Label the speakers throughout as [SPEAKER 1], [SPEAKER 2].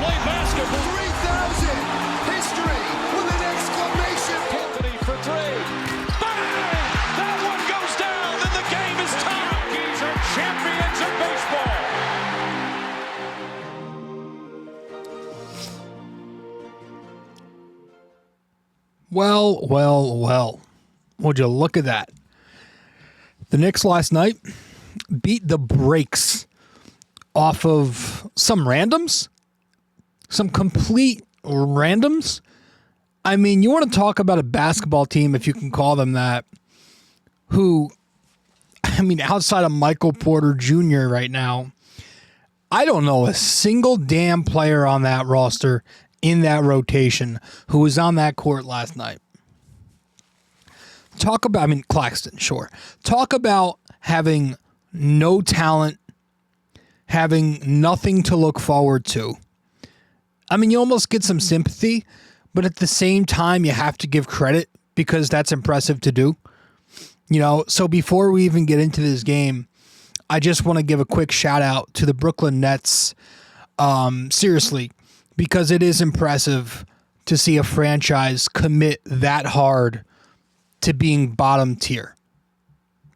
[SPEAKER 1] play basketball.
[SPEAKER 2] 3,000! History with an exclamation point!
[SPEAKER 1] Anthony for three. Bang! That one goes down, and the game is tied. The Yankees are champions of baseball.
[SPEAKER 3] Well. Would you look at that? The Knicks last night beat the brakes off of some randoms, some complete randoms. I mean, you want to talk about a basketball team, if you can call them that, who, I mean, outside of Michael Porter Jr. right now, I don't know a single damn player on that roster in that rotation who was on that court last night. Talk about, I mean, Clarkson, sure. Talk about having no talent, having nothing to look forward to. I mean, you almost get some sympathy, but at the same time, you have to give credit because that's impressive to do. You know, so before we even get into this game, I just want to give a quick shout out to the Brooklyn Nets. Seriously, because it is impressive to see a franchise commit that hard to being bottom tier.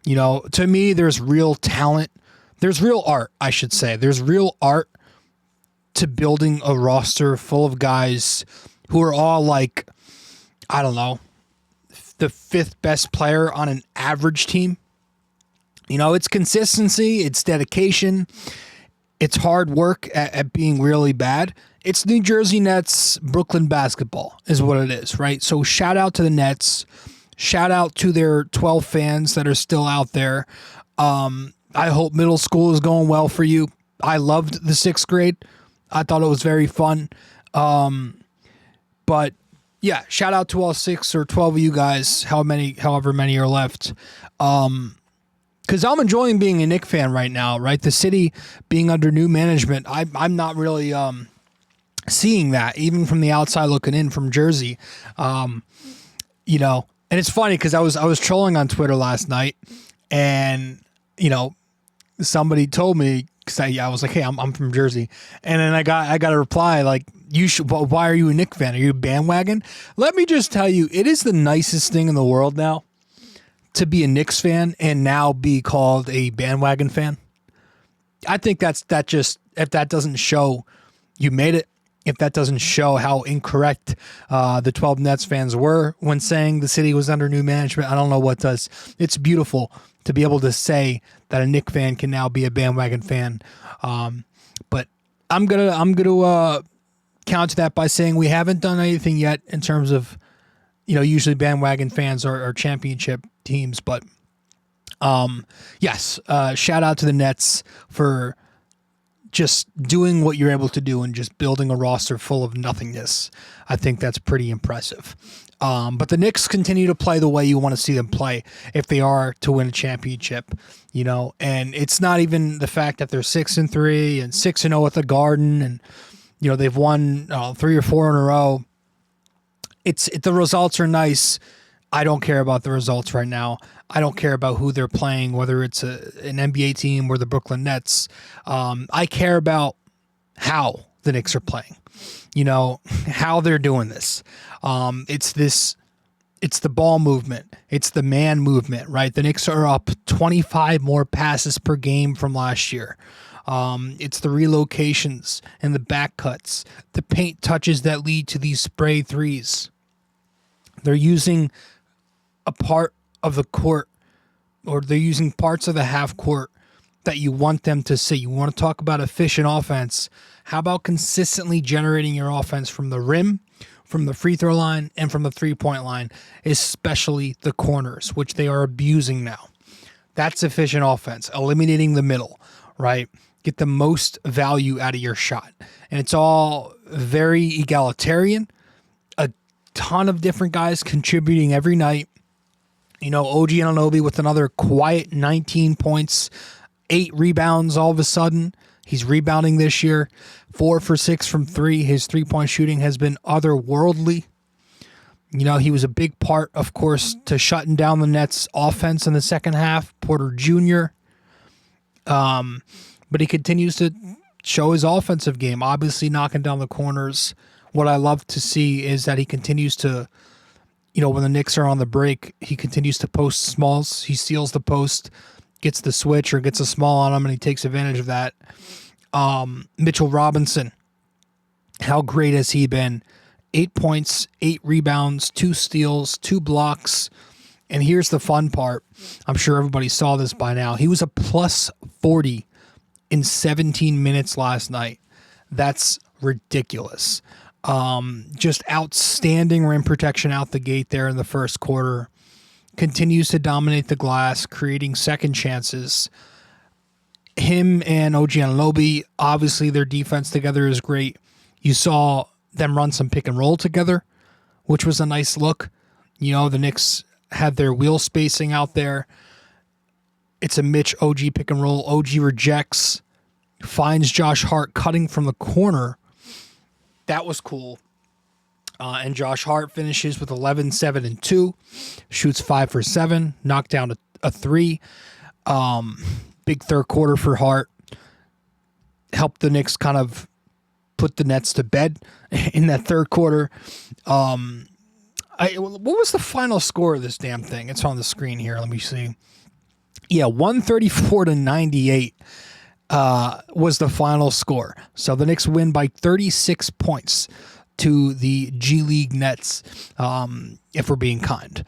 [SPEAKER 3] You know, to me, there's real talent. There's real art, I should say. There's real art to building a roster full of guys who are all like, I don't know, the fifth best player on an average team. You know, it's consistency, it's dedication, it's hard work at being really bad. It's New Jersey Nets, Brooklyn basketball is what it is, right? So shout out to the Nets. Shout out to their 12 fans that are still out there. I hope middle school is going well for you. I loved the 6th grade. I thought it was very fun. But yeah, shout out to all 6 or 12 of you guys, however many are left. Because I'm enjoying being a Knicks fan right now, right? The city being under new management, I'm not really seeing that, even from the outside looking in from Jersey. You know, and it's funny because I was trolling on Twitter last night, and you know, somebody told me, because I was like, hey, I'm from Jersey, and then I got a reply like, you should. Well, why are you a Knicks fan? Are you a bandwagon? Let me just tell you, it is the nicest thing in the world now to be a Knicks fan and now be called a bandwagon fan. I think that just, if that doesn't show you made it, if that doesn't show how incorrect the 12 Nets fans were when saying the city was under new management, I don't know what does. It's beautiful to be able to say that a Knicks fan can now be a bandwagon fan. But I'm gonna counter that by saying we haven't done anything yet in terms of, you know, usually bandwagon fans are championship teams. But yes, shout out to the Nets for just doing what you're able to do and just building a roster full of nothingness. I think that's pretty impressive. But the Knicks continue to play the way you want to see them play if they are to win a championship, you know, and it's not even the fact that they're 6-3 and 6-0 at the Garden, and, you know, they've won 3 or 4 in a row. The results are nice. I don't care about the results right now. I don't care about who they're playing, whether it's an NBA team or the Brooklyn Nets. I care about how the Knicks are playing, you know, how they're doing this. It's the ball movement. It's the man movement, right? The Knicks are up 25 more passes per game from last year. It's the relocations and the back cuts, the paint touches that lead to these spray threes. They're using a part of the court, or they're using parts of the half court that you want them to see. You want to talk about efficient offense. How about consistently generating your offense from the rim, from the free throw line, and from the 3-point line, especially the corners, which they are abusing now. That's efficient offense, eliminating the middle, right? Get the most value out of your shot. And it's all very egalitarian. A ton of different guys contributing every night. You know, OG Anunoby with another quiet 19 points, 8 rebounds all of a sudden. He's rebounding this year. 4 for 6 from 3. His 3-point shooting has been otherworldly. You know, he was a big part, of course, to shutting down the Nets' offense in the second half. Porter Jr. But he continues to show his offensive game, obviously knocking down the corners. What I love to see is that he continues to, when the Knicks are on the break, he continues to post smalls. He steals the post, gets the switch or gets a small on him, and he takes advantage of that. Mitchell Robinson, how great has he been? 8 points, 8 rebounds, 2 steals, 2 blocks. And here's the fun part. I'm sure everybody saw this by now. He was a plus 40 in 17 minutes last night. That's ridiculous. Just outstanding rim protection out the gate there in the first quarter. Continues to dominate the glass, creating second chances. Him and OG Anunoby, obviously their defense together is great. You saw them run some pick and roll together, which was a nice look. The Knicks had their wheel spacing out there. It's a Mitch OG pick and roll. OG rejects, finds Josh Hart cutting from the corner. That was cool. And Josh Hart finishes with 11, 7, and 2. Shoots 5 for 7. Knocked down a 3. Big third quarter for Hart. Helped the Knicks kind of put the Nets to bed in that third quarter. What was the final score of this damn thing? It's on the screen here. Let me see. Yeah, 134-98 was the final score. So the Knicks win by 36 points to the G League Nets, if we're being kind.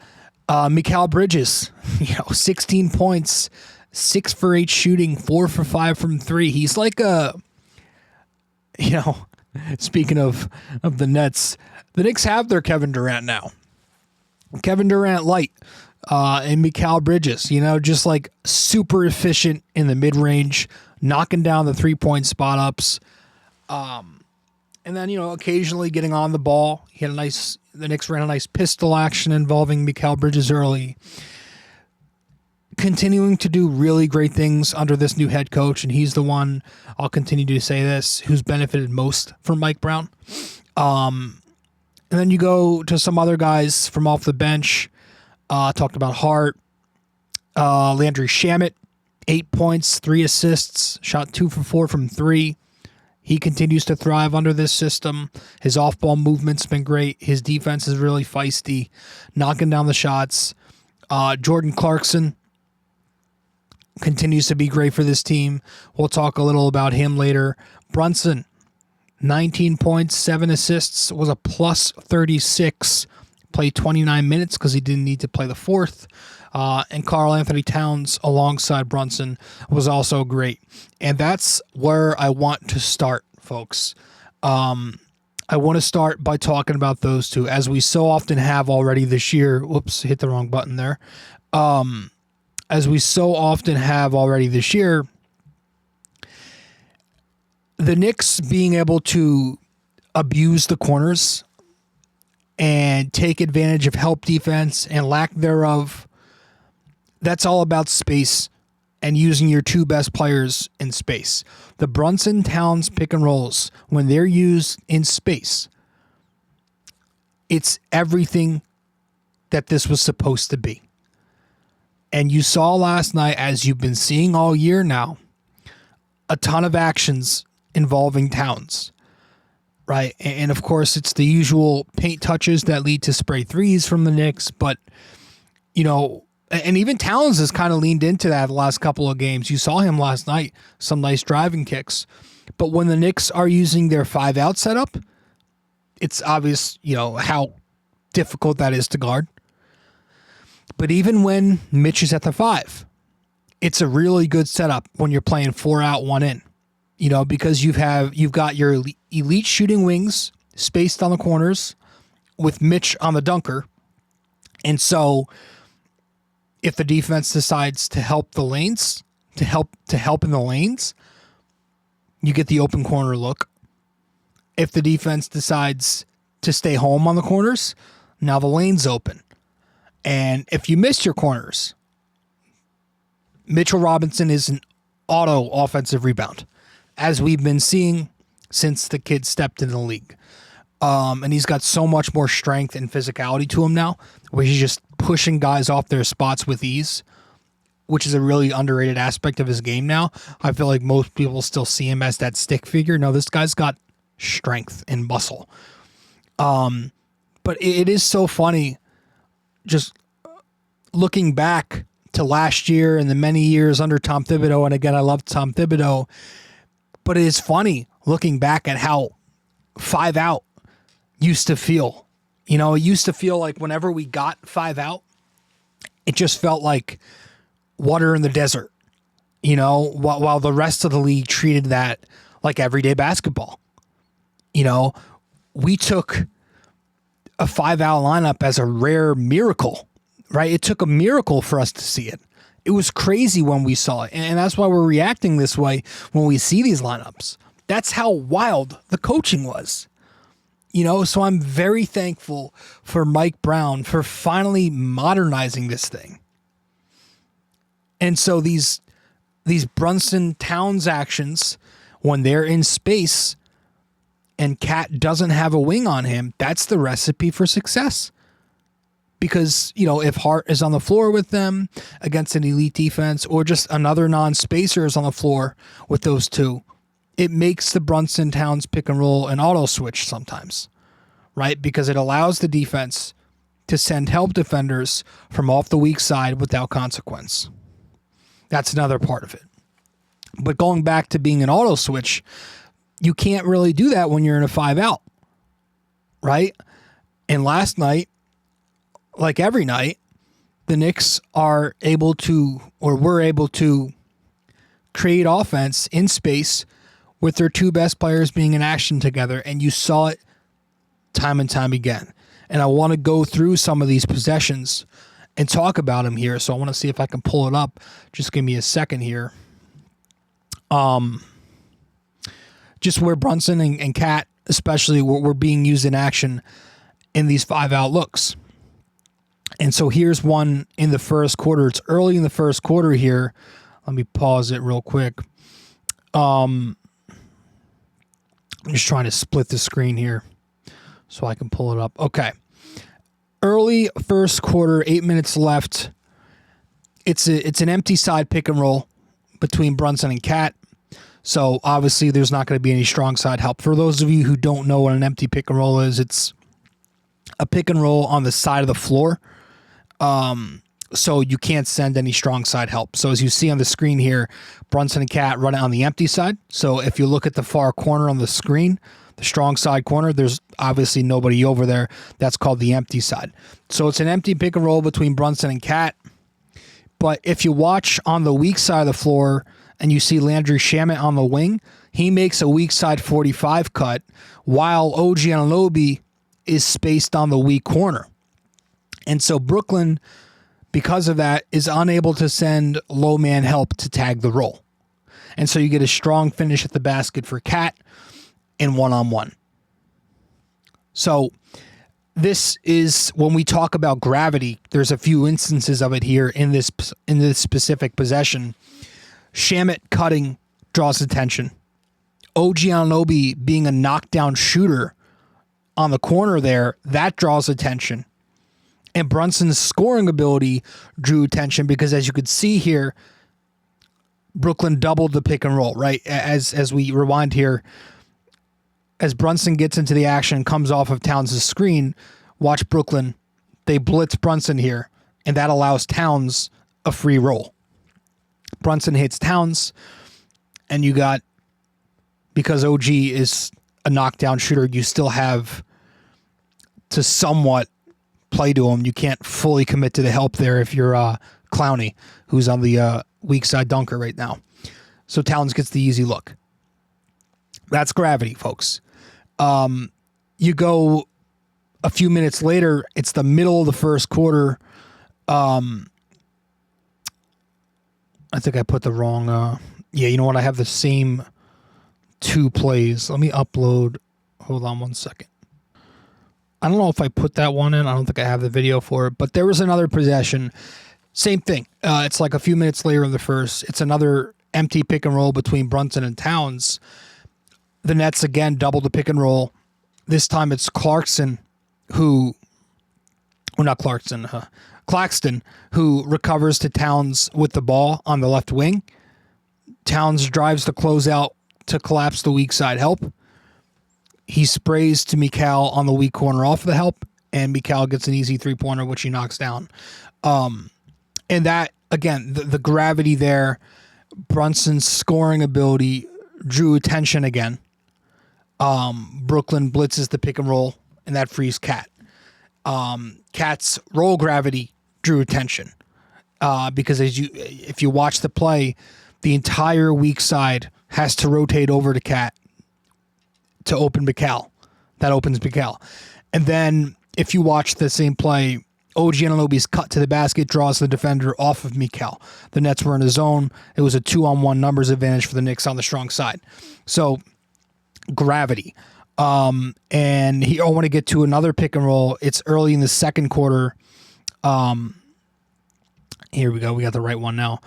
[SPEAKER 3] Mikal Bridges, 16 points, 6 for 8 shooting, 4 for 5 from 3. He's like speaking of the Nets, the Knicks have their Kevin Durant now. Kevin Durant light, and Mikal Bridges, just like super efficient in the mid-range, knocking down the 3-point spot ups. And then, occasionally getting on the ball. The Knicks ran a nice pistol action involving Mikal Bridges early. Continuing to do really great things under this new head coach, and he's the one, I'll continue to say this, who's benefited most from Mike Brown. And then you go to some other guys from off the bench. Talked about Hart. Landry Shamet, 8 points, 3 assists, shot 2 for 4 from 3. He continues to thrive under this system. His off-ball movement's been great. His defense is really feisty, knocking down the shots. Jordan Clarkson continues to be great for this team. We'll talk a little about him later. Brunson, 19 points, 7 assists, was a plus 36. Played 29 minutes because he didn't need to play the fourth. And Karl Anthony Towns alongside Brunson was also great. And that's where I want to start, folks. I want to start by talking about those two, as we so often have already this year. Whoops, hit the wrong button there. As we so often have already this year, the Knicks being able to abuse the corners and take advantage of help defense and lack thereof, that's all about space and using your 2 best players in space. The Brunson Towns pick and rolls, when they're used in space, it's everything that this was supposed to be. And you saw last night, as you've been seeing all year now, a ton of actions involving Towns, right? And of course, it's the usual paint touches that lead to spray threes from the Knicks. But, and even Towns has kind of leaned into that the last couple of games. You saw him last night, some nice driving kicks. But when the Knicks are using their 5-out setup, it's obvious, how difficult that is to guard. But even when Mitch is at the 5, it's a really good setup when you're playing 4 out, 1 in. Because you've got your elite shooting wings spaced on the corners with Mitch on the dunker. And so if the defense decides to help the lanes, to help in the lanes, you get the open corner look. If the defense decides to stay home on the corners, now the lane's open. And if you missed your corners, Mitchell Robinson is an auto offensive rebound, as we've been seeing since the kid stepped in the league. And he's got so much more strength and physicality to him now, where he's just pushing guys off their spots with ease. which is a really underrated aspect of his game now. I feel like most people still see him as that stick figure. No, this guy's got strength and muscle. But it is so funny just looking back to last year and the many years under Tom Thibodeau. And again, I love Tom Thibodeau, but it is funny looking back at how 5 out used to feel. You know, it used to feel like whenever we got 5 out, it just felt like water in the desert, you know, while the rest of the league treated that like everyday basketball. You know, we took a 5 out lineup as a rare miracle, right? It took a miracle for us to see it. It was crazy when we saw it. And that's why we're reacting this way when we see these lineups. That's how wild the coaching was. You know, so I'm very thankful for Mike Brown for finally modernizing this thing. And so these Brunson Towns actions, when they're in space and Cat doesn't have a wing on him, that's the recipe for success. Because, you know, if Hart is on the floor with them against an elite defense or just another non-spacer is on the floor with those two, it makes the Brunson Towns pick and roll an auto switch sometimes, right? Because it allows the defense to send help defenders from off the weak side without consequence. That's another part of it. But going back to being an auto switch, you can't really do that when you're in a 5 out, right? And last night, like every night, the Knicks are able to, or were able to, create offense in space with their two best players being in action together, and you saw it time and time again. And I want to go through some of these possessions and talk about them here, so I want to see if I can pull it up. Just give me a second here. Just where Brunson and Cat, especially, were being used in action in these 5 out looks. And so here's one in the first quarter. It's early in the first quarter here. Let me pause it real quick. I'm just trying to split the screen here so I can pull it up. Okay. Early first quarter, 8 minutes left. It's an empty side pick and roll between Brunson and Cat. So obviously there's not going to be any strong side help. For those of you who don't know what an empty pick and roll is, it's a pick and roll on the side of the floor. So you can't send any strong side help. So as you see on the screen here, Brunson and Cat run it on the empty side. So if you look at the far corner on the screen, the strong side corner, there's obviously nobody over there. That's called the empty side. So it's an empty pick and roll between Brunson and Cat. But if you watch on the weak side of the floor and you see Landry Shamet on the wing, he makes a weak side 45 cut while OG Anunoby is spaced on the weak corner. And so Brooklyn, because of that, is unable to send low man help to tag the roll. And so you get a strong finish at the basket for Cat in one-on-one. So this is, when we talk about gravity, there's a few instances of it here in this specific possession. Shamet cutting draws attention. OG Anunoby being a knockdown shooter on the corner there, that draws attention. And Brunson's scoring ability drew attention because, as you could see here, Brooklyn doubled the pick and roll, right? As we rewind here, as Brunson gets into the action, comes off of Towns' screen, watch Brooklyn. They blitz Brunson here, and that allows Towns a free roll. Brunson hits Towns, and you got, because OG is a knockdown shooter, you still have to somewhat play to him. You can't fully commit to the help there if you're Clowney, who's on the weak side dunker right now. So Towns gets the easy look. That's gravity, folks. You go a few minutes later, it's the middle of the first quarter. I think I put the wrong... yeah, you know what? I have the same two plays. Let me upload. Hold on one second. I don't know if I put that one in. I don't think I have the video for it. But there was another possession. Same thing. It's like a few minutes later in the first. It's another empty pick and roll between Brunson and Towns. The Nets again double the pick and roll. This time it's Clarkson who... Well, not Clarkson. Claxton, who recovers to Towns with the ball on the left wing. Towns drives the closeout to collapse the weak side help. He sprays to Mikal on the weak corner off the help, and Mikal gets an easy three-pointer, which he knocks down. And that, again, the gravity there, Brunson's scoring ability drew attention again. Brooklyn blitzes the pick and roll, and that frees Cat. Cat's roll gravity drew attention because if you watch the play, the entire weak side has to rotate over to Cat to open Mikal. That opens Mikal. And then if you watch the same play, OG Anunoby's cut to the basket draws the defender off of Mikal. The Nets were in a zone. It was a 2-on-1 numbers advantage for the Knicks on the strong side. So gravity. And here I want to get to another pick and roll. It's early in the second quarter. Here we go. We got the right one now.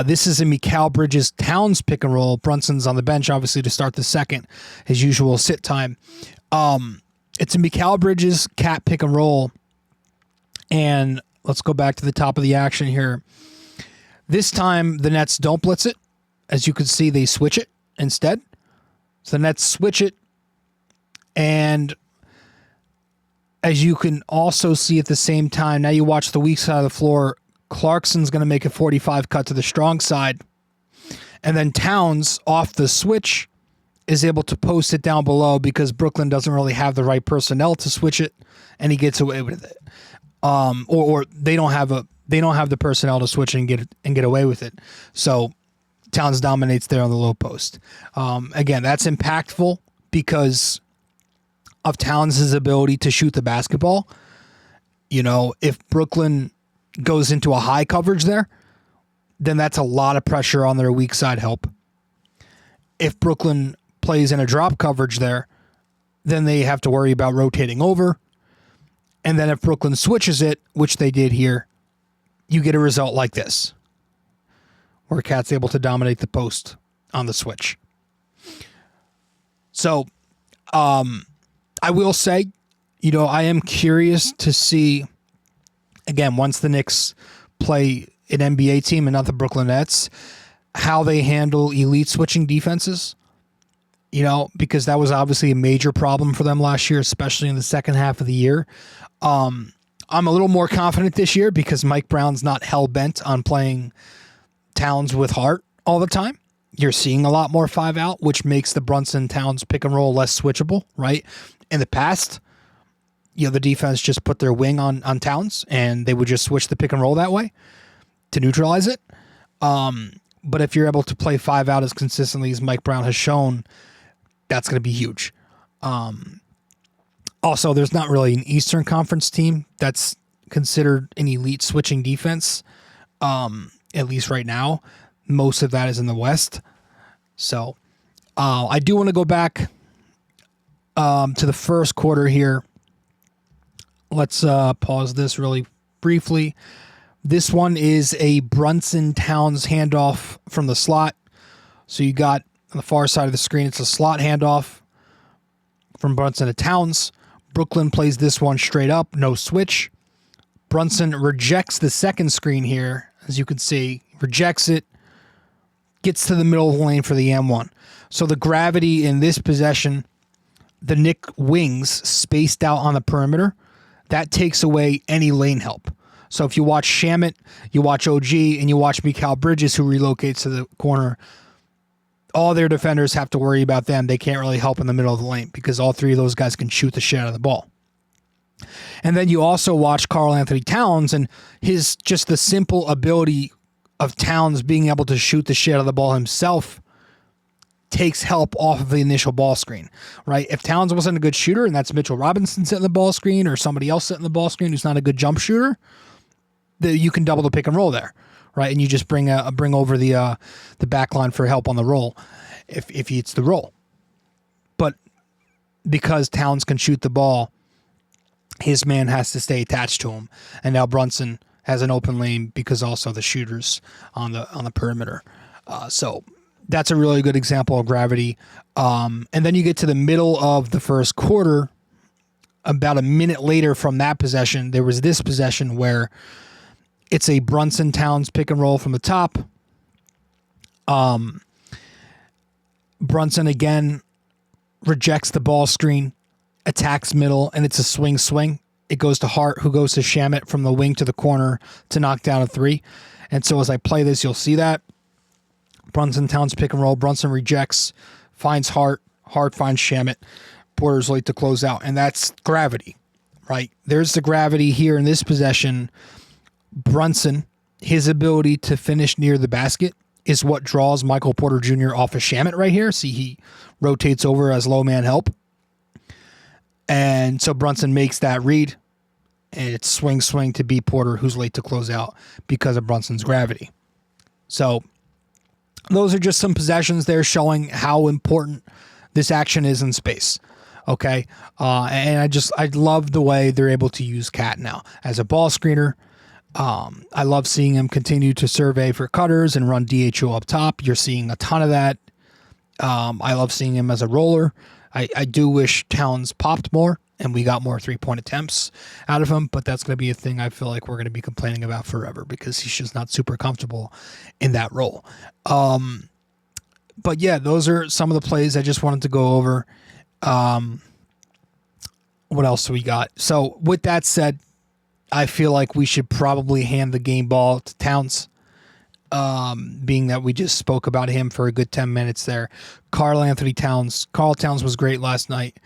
[SPEAKER 3] This is a Mikal Bridges Towns pick and roll. Brunson's on the bench, obviously, to start the second, his usual sit time. It's a Mikal Bridges Cat pick and roll. And let's go back to the top of the action here. This time, the Nets don't blitz it. As you can see, they switch it instead. So the Nets switch it. And as you can also see at the same time, now you watch the weak side of the floor, Clarkson's going to make a 45 cut to the strong side. And then Towns, off the switch, is able to post it down below because Brooklyn doesn't really have the right personnel to switch it, and he gets away with it. Or they don't have the personnel to switch and get away with it. So Towns dominates there on the low post. Again, that's impactful because of Towns' ability to shoot the basketball. You know, if Brooklyn goes into a high coverage there, then that's a lot of pressure on their weak side help. If Brooklyn plays in a drop coverage there, then they have to worry about rotating over. And then if Brooklyn switches it, which they did here, you get a result like this, where Cat's able to dominate the post on the switch. So, I will say, you know, I am curious to see, again, once the Knicks play an NBA team and not the Brooklyn Nets, how they handle elite switching defenses, you know, because that was obviously a major problem for them last year, especially in the second half of the year. I'm a little more confident this year because Mike Brown's not hell-bent on playing Towns with heart all the time. You're seeing a lot more 5-out, which makes the Brunson-Towns pick and roll less switchable, right? In the past, you know, the defense just put their wing on Towns, and they would just switch the pick and roll that way to neutralize it. But if you're able to play 5-out as consistently as Mike Brown has shown, that's going to be huge. Also, there's not really an Eastern Conference team that's considered an elite switching defense, at least right now. Most of that is in the West. So I do want to go back to the first quarter here. Let's pause this really briefly. This one is a Brunson-Towns handoff from the slot. So you got on the far side of the screen, it's a slot handoff from Brunson to Towns. Brooklyn plays this one straight up, no switch. Brunson rejects the second screen here, as you can see, rejects it, gets to the middle of the lane for the M1. So the gravity in this possession, the Knick wings spaced out on the perimeter, that takes away any lane help. So if you watch Shamit, you watch OG, and you watch Mikal Bridges, who relocates to the corner, all their defenders have to worry about them. They can't really help in the middle of the lane because all three of those guys can shoot the shit out of the ball. And then you also watch Karl Anthony Towns and his just the simple ability of Towns being able to shoot the shit out of the ball himself takes help off of the initial ball screen, right? If Towns wasn't a good shooter and that's Mitchell Robinson setting the ball screen or somebody else setting the ball screen who's not a good jump shooter, you can double the pick and roll there, right? And you just bring over the back line for help on the roll if it's the roll. But because Towns can shoot the ball, his man has to stay attached to him. And now Brunson has an open lane because also the shooters on the perimeter. So that's a really good example of gravity. And then you get to the middle of the first quarter. About a minute later from that possession, there was this possession where It's a Brunson Towns pick and roll from the top. Brunson again rejects the ball screen, attacks middle, and it's a swing. It goes to Hart, who goes to Shamit from the wing to the corner to knock down a three. And so as I play this, you'll see that. Brunson Towns pick and roll. Brunson rejects, finds Hart. Hart finds Shamit. Porter's late to close out. And that's gravity, right? There's the gravity here in this possession. Brunson, his ability to finish near the basket is what draws Michael Porter Jr. off of Shamit right here. See, he rotates over as low man help. And so Brunson makes that read, and it's swing to beat Porter, who's late to close out because of Brunson's gravity. So those are just some possessions there showing how important this action is in space. Okay. And I love the way they're able to use Cat now as a ball screener. I love seeing him continue to survey for cutters and run DHO up top. You're seeing a ton of that. I love seeing him as a roller. I do wish Towns popped more and we got more 3-point attempts out of him, but that's going to be a thing I feel like we're going to be complaining about forever because he's just not super comfortable in that role. But yeah, those are some of the plays I just wanted to go over. What else do we got? So with that said, I feel like we should probably hand the game ball to Towns. Being that we just spoke about him for a good 10 minutes there. Karl Towns was great last night.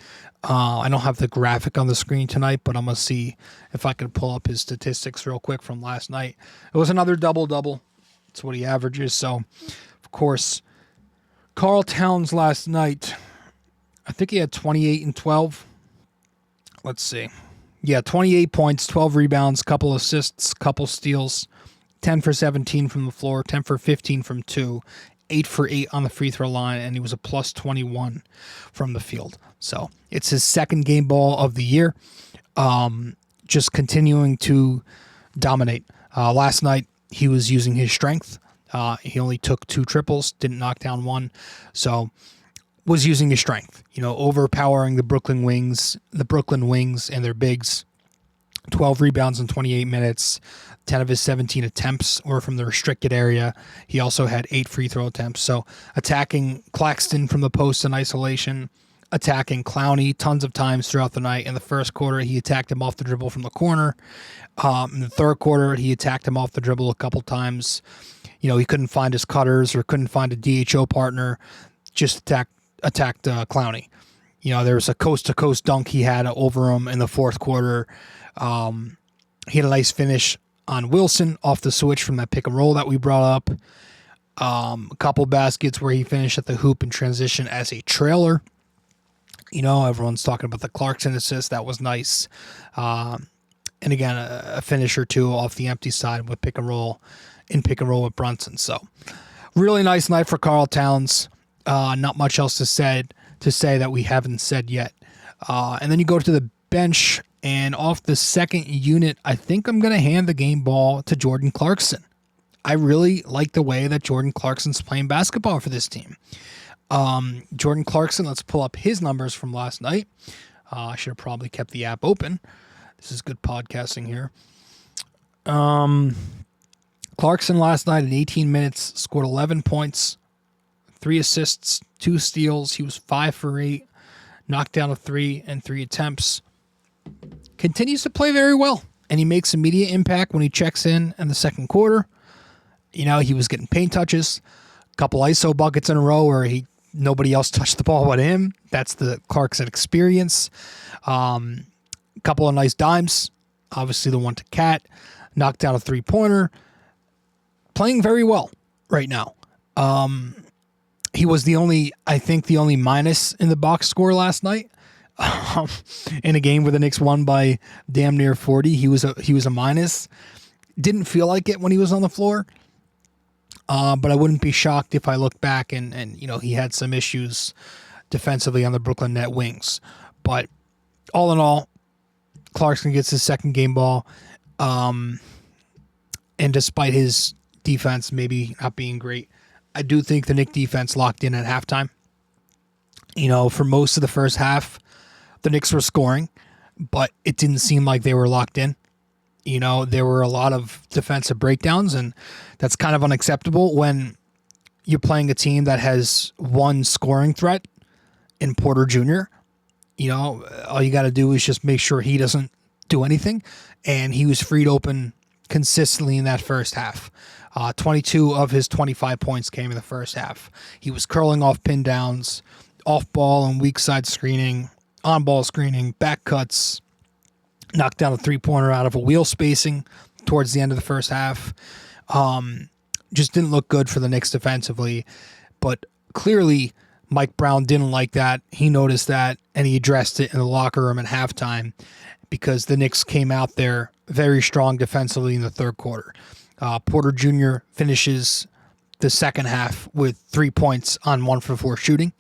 [SPEAKER 3] I don't have the graphic on the screen tonight, but I'm going to see if I can pull up his statistics real quick from last night. It was another double-double. That's what he averages. So, of course, Karl Towns last night, I think he had 28 and 12. Let's see. Yeah, 28 points, 12 rebounds, couple assists, couple steals. 10 for 17 from the floor, 10 for 15 from 2, 8 for 8 on the free throw line, and he was a plus 21 from the field. So it's his second game ball of the year. Just continuing to dominate. Last night, he was using his strength. He only took 2 triples, didn't knock down 1. So was using his strength, overpowering the Brooklyn Wings and their bigs. 12 rebounds in 28 minutes. 10 of his 17 attempts were from the restricted area. He also had 8 free throw attempts. So attacking Clarkson from the post in isolation, attacking Clowney tons of times throughout the night. In the first quarter, he attacked him off the dribble from the corner. In the third quarter, he attacked him off the dribble a couple times. He couldn't find his cutters or couldn't find a DHO partner. Just attacked Clowney. There was a coast-to-coast dunk he had over him in the fourth quarter. He had a nice finish on Wilson off the switch from that pick and roll that we brought up. A couple baskets where he finished at the hoop in transition as a trailer. Everyone's talking about the Clarkson assist. That was nice. And again, a finish or two off the empty side with pick and roll with Brunson. So really nice night for Karl Towns. Not much else to say that we haven't said yet. And then you go to the bench, and off the second unit, I think I'm going to hand the game ball to Jordan Clarkson. I really like the way that Jordan Clarkson's playing basketball for this team. Jordan Clarkson, let's pull up his numbers from last night. I should have probably kept the app open. This is good podcasting here. Clarkson last night in 18 minutes scored 11 points, 3 assists, 2 steals. He was 5 for 8, knocked down a 3 and 3 attempts. Continues to play very well, and he makes immediate impact when he checks in the second quarter. He was getting paint touches, a couple ISO buckets in a row where nobody else touched the ball but him. That's the Clarkson experience. Couple of nice dimes, obviously the one to Cat, knocked down a 3-pointer. Playing very well right now. He was the only minus in the box score last night. In a game where the Knicks won by damn near 40, he was a minus. Didn't feel like it when he was on the floor, but I wouldn't be shocked if I look back and he had some issues defensively on the Brooklyn Net wings. But all in all, Clarkson gets his second game ball, and despite his defense maybe not being great, I do think the Knicks defense locked in at halftime. For most of the first half, the Knicks were scoring, but it didn't seem like they were locked in. There were a lot of defensive breakdowns, and that's kind of unacceptable when you're playing a team that has one scoring threat in Porter Jr. All you got to do is just make sure he doesn't do anything, and he was freed open consistently in that first half. 22 of his 25 points came in the first half. He was curling off pin downs, off ball and weak side screening, on ball screening, back cuts, knocked down a 3-pointer out of a wheel spacing towards the end of the first half. Just didn't look good for the Knicks defensively, but clearly Mike Brown didn't like that. He noticed that, and he addressed it in the locker room at halftime because the Knicks came out there very strong defensively in the third quarter. Porter Jr. finishes the second half with 3 points on 1 for 4 shooting,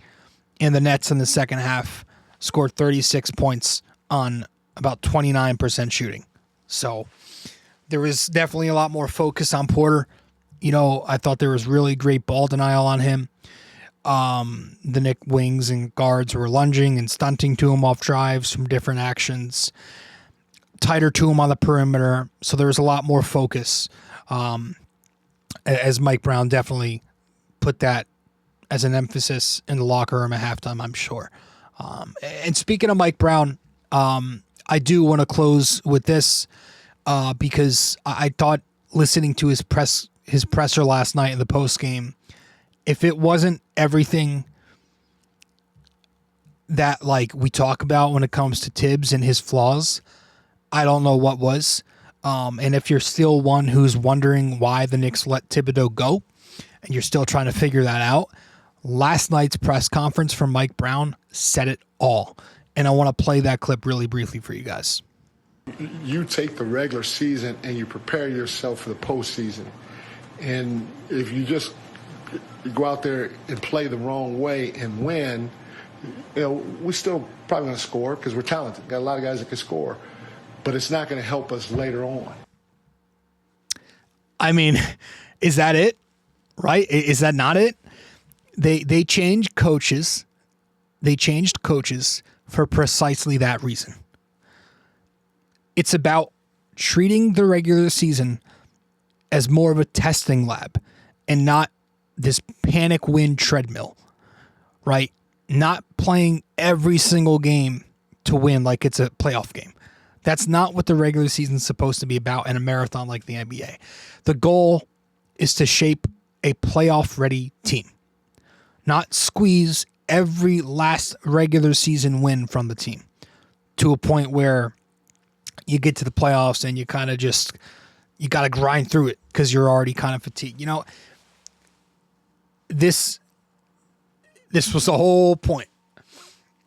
[SPEAKER 3] and the Nets in the second half scored 36 points on about 29% shooting. So there was definitely a lot more focus on Porter. I thought there was really great ball denial on him. The Knicks wings and guards were lunging and stunting to him off drives from different actions, tighter to him on the perimeter. So there was a lot more focus, as Mike Brown definitely put that as an emphasis in the locker room at halftime, I'm sure. And speaking of Mike Brown, I do want to close with this because I thought listening to his presser last night in the post game, if it wasn't everything that we talk about when it comes to Tibbs and his flaws, I don't know what was. And if you're still one who's wondering why the Knicks let Thibodeau go, and you're still trying to figure that out, last night's press conference from Mike Brown said it all. And I want to play that clip really briefly for you guys.
[SPEAKER 4] You take the regular season and you prepare yourself for the postseason. And if you just go out there and play the wrong way and win, we're still probably going to score because we're talented. Got a lot of guys that can score. But it's not going to help us later on.
[SPEAKER 3] I mean, is that it? Right? Is that not it? They changed coaches. They changed coaches for precisely that reason. It's about treating the regular season as more of a testing lab and not this panic win treadmill, right? Not playing every single game to win like it's a playoff game. That's not what the regular season is supposed to be about in a marathon like the NBA. The goal is to shape a playoff-ready team, not squeeze every last regular season win from the team to a point where you get to the playoffs and you kind of just, you got to grind through it because you're already kind of fatigued. This was the whole point.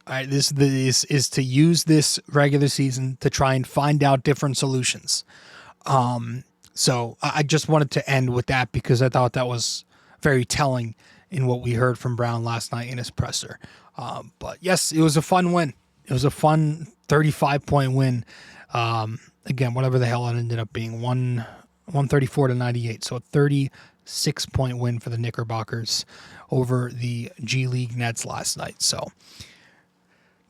[SPEAKER 3] All right, this is to use this regular season to try and find out different solutions. So I just wanted to end with that because I thought that was very telling in what we heard from Brown last night in his presser. But yes, it was a fun win. It was a fun 35-point win. Again, whatever the hell it ended up being, 134-98. So a 36-point win for the Knickerbockers over the G League Nets last night. So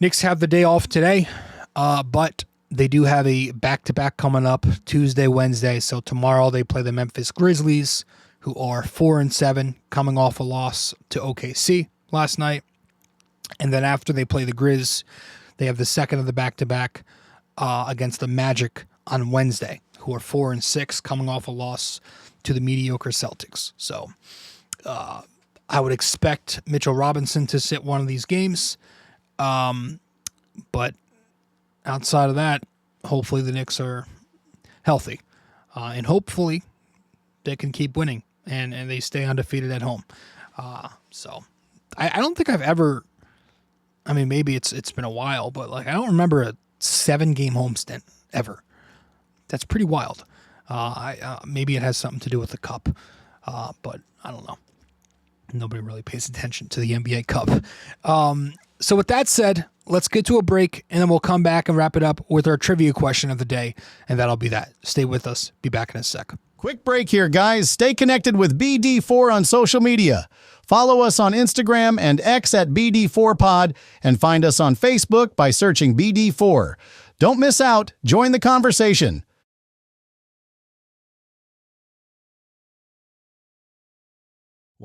[SPEAKER 3] Knicks have the day off today, but they do have a back-to-back coming up Tuesday, Wednesday. So tomorrow they play the Memphis Grizzlies, who are 4-7, coming off a loss to OKC last night. And then after they play the Grizz, they have the second of the back-to-back against the Magic on Wednesday, who are 4-6, coming off a loss to the mediocre Celtics. So I would expect Mitchell Robinson to sit one of these games. But outside of that, hopefully the Knicks are healthy. And hopefully they can keep winning and they stay undefeated at home. So I don't think I've ever, I mean, maybe it's been a while, but I don't remember a 7-game homestand ever. That's pretty wild. Maybe it has something to do with the cup. But I don't know. Nobody really pays attention to the NBA Cup. So with that said, let's get to a break, and then we'll come back and wrap it up with our trivia question of the day, and that'll be that. Stay with us. Be back in a sec.
[SPEAKER 5] Quick break here, guys. Stay connected with BD4 on social media. Follow us on Instagram and X at BD4Pod, and find us on Facebook by searching BD4. Don't miss out. Join the conversation.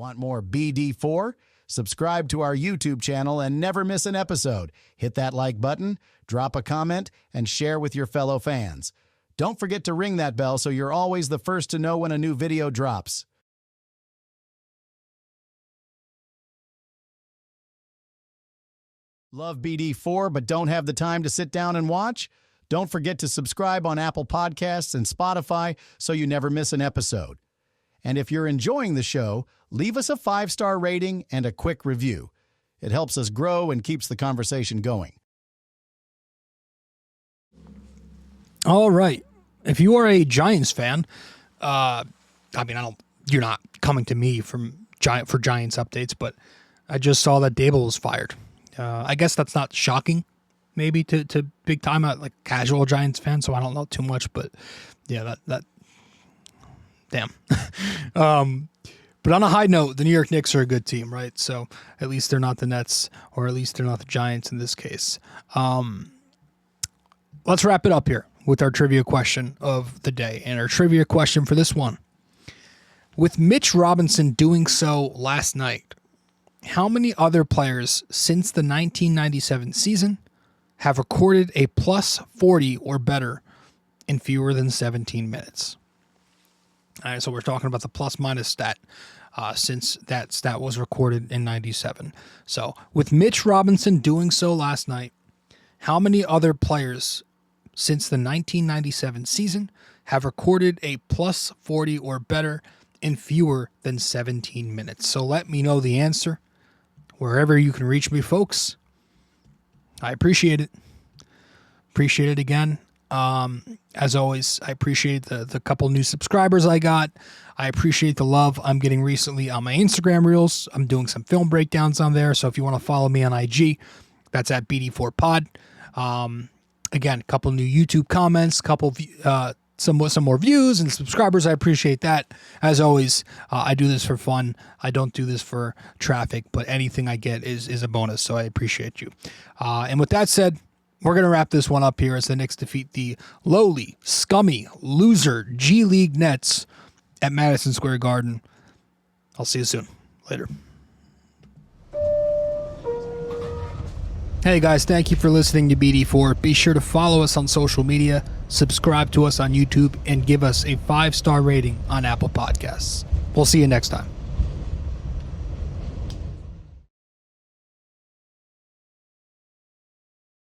[SPEAKER 5] Want more BD4? Subscribe to our YouTube channel and never miss an episode. Hit that like button, drop a comment, and share with your fellow fans. Don't forget to ring that bell so you're always the first to know when a new video drops. Love BD4 but don't have the time to sit down and watch? Don't forget to subscribe on Apple Podcasts and Spotify so you never miss an episode. And if you're enjoying the show, leave us a 5-star rating and a quick review. It helps us grow and keeps the conversation going.
[SPEAKER 3] All right. If you are a Giants fan, you're not coming to me for Giants updates, but I just saw that Dable was fired. I guess that's not shocking, maybe to big time, like casual Giants fan, so I don't know too much, but yeah, that damn. But on a high note, the New York Knicks are a good team, right? So at least they're not the Nets, or at least they're not the Giants in this case. Let's wrap it up here with our trivia question of the day. And our trivia question for this one: with Mitch Robinson doing so last night, how many other players since the 1997 season have recorded a plus 40 or better in fewer than 17 minutes? All right, so we're talking about the plus minus stat since that stat was recorded in 97. So with Mitch Robinson doing so last night, how many other players since the 1997 season have recorded a plus 40 or better in fewer than 17 minutes? So let me know the answer wherever you can reach me, folks. I appreciate it. Appreciate it again. As always, I appreciate the couple new subscribers I got. I appreciate the love I'm getting recently on my Instagram reels. I'm doing some film breakdowns on there. So if you want to follow me on IG, that's at BD4 Pod. Again, a couple new YouTube comments, some more views and subscribers. I appreciate that. As always, I do this for fun. I don't do this for traffic, but anything I get is a bonus. So I appreciate you. And with that said, we're going to wrap this one up here as the Knicks defeat the lowly, scummy, loser G League Nets at Madison Square Garden. I'll see you soon. Later. Hey guys, thank you for listening to BD4. Be sure to follow us on social media, subscribe to us on YouTube, and give us a 5-star rating on Apple Podcasts. We'll see you next time.